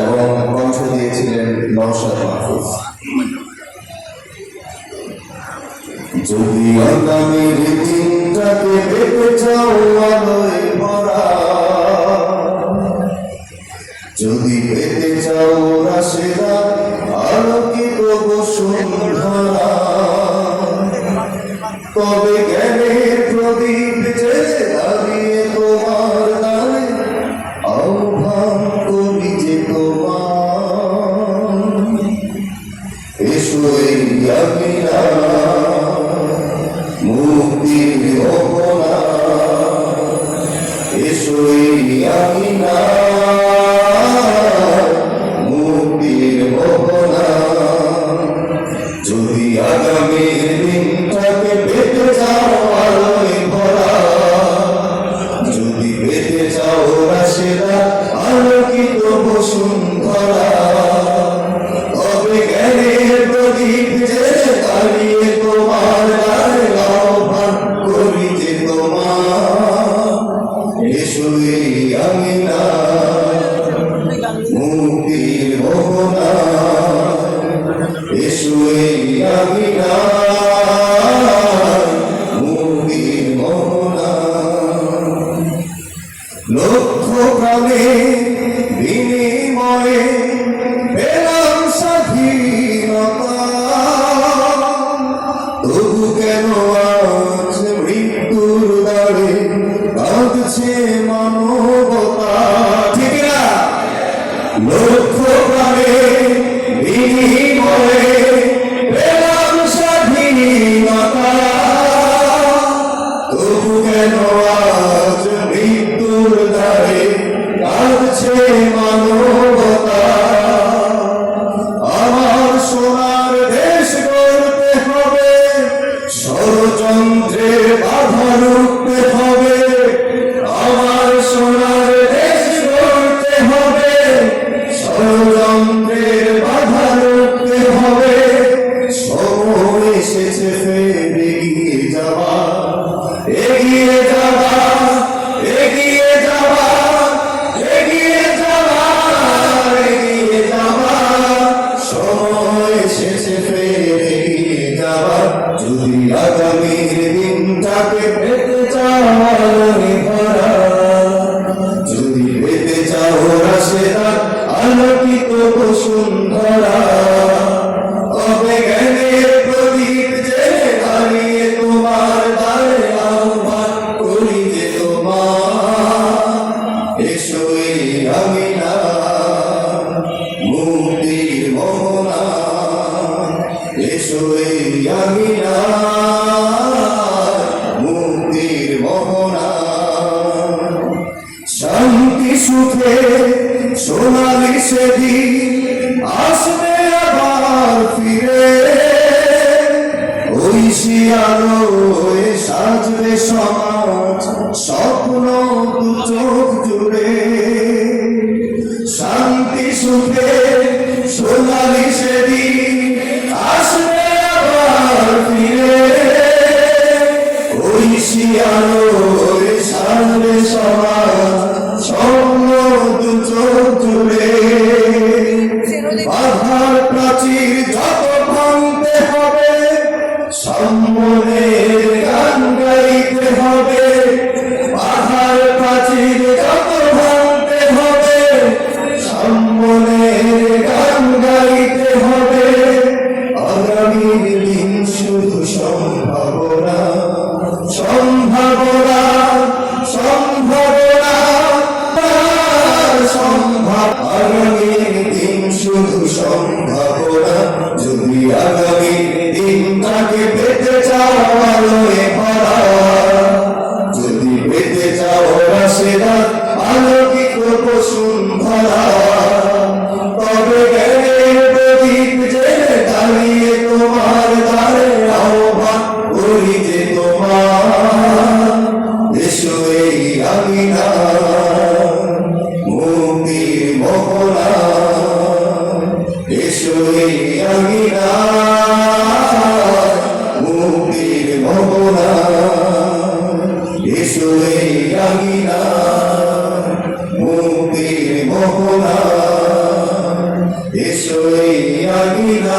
এবং কণ্ঠ দিয়েছিলেন নওশাদ মাহফুজ। যদি আগামীর দিনটাকে পেতে চাও আলোয় ভরা, যদি পেতে চাও রাশেরা আলোকিত বসুন্ধরা, তবে জ্ঞানের প্রদীপ জেলে দাঁড়িয়ে তোমার দ্বারে আহ্বান করি যে তোমার, এসো এই আমিনা মুক্তির মোহনা, এসো এই আমিনা মুক্তির মোহনা। যদি আগামীর দিনটাকে পেতে চাও আলোয় ভরা, যদি পেতে চাও রাশেরা আলোকিত বসুন্ধরা, তবে জ্ঞানের প্রদীপ জেলে দাঁড়িয়ে তোমার দ্বারে আহ্বান করি যে তোমার, এসো এই আমিনা মুক্তির মোহনা, এসো এই আমিনা মুক্তির মোহনা। লক্ষ প্রাণে বিনিময়ে পেলাম স্বাধীনতা, তবু কেন আজ মৃত্যুর দ্বারে কাঁদছে মানবতা, ঠিক না? লক্ষ প্রাণে বিনিময়ে পেলাম স্বাধীনতা, তবু কেন আজ মৃত্যুর দ্বারে কাঁদছে মানবতা। আমার সোনার দেশ গড়তে হবে, ষড়যন্ত্রের বাধা রুখতে হবে, আমার সোনার দেশ গড়তে হবে, ষড়যন্ত্রের বাধা রুখতে হবে। সময় এসেছে ফের এগিয়ে যাওয়া, এগিয়ে যাওয়া, এগিয়ে যাওয়া, এগিয়ে যাওয়া, এগিয়ে যাওয়া। সময় এসেছে ফের এগিয়ে যাওয়া। যদি আগামীর দিনটাকে পেতে চাও আলোয় ভরা, যদি পেতে চাও রাশেরা আলোকিত বসুন্ধরা, তবে জ্ঞানের প্রদীপ জেলে দাঁড়িয়ে তোমার দ্বারে আহ্বান করি যে তোমার, এসো এই আমিনা মুক্তির মোহনা, এসো এই আমিনা মুক্তির মোহনা। শান্তি সুখে সোনালি সেদিন আসবে আবার ফিরে, ঐশী আলোয় সাজবে সমাজ স্বপ্ন দু চোখ জুড়ে। শান্তি সুখে সোনালি সেদিন আসবে আবার ফিরে, ঐশী আলোয় সাজবে সমাজ স্বপ্ন দু চোখ জুড়ে। বাধার প্রাচীর যত ভাঙতে হবে, সম্মানের গান গাইতে হবে, বাধার প্রাচীর যত ভাঙতে হবে, সম্মানের গান গাইতে হবে। আগামীর দিন শুধু সম্ভাবনা, সম্ভাবনা, সম্ভাবনা, আগামীর দিন শুধু সম্ভাবনা। যদি আগামীর দিনটাকে পেতে চাও আলোয় ভরা, যদি পেতে চাও রাশেরা আলোকিত বসুন্ধরা, তবে জ্ঞানের প্রদীপ জেলে দাঁড়িয়ে তোমার দ্বারে আহ্বান করি যে তোমার, এসো এই আমিনা মুক্তির মোহনা, এসো এই আমিনা মুক্তির মোহনা, এসো এই আমিনা মুক্তির মোহনা। এসোই আগিনা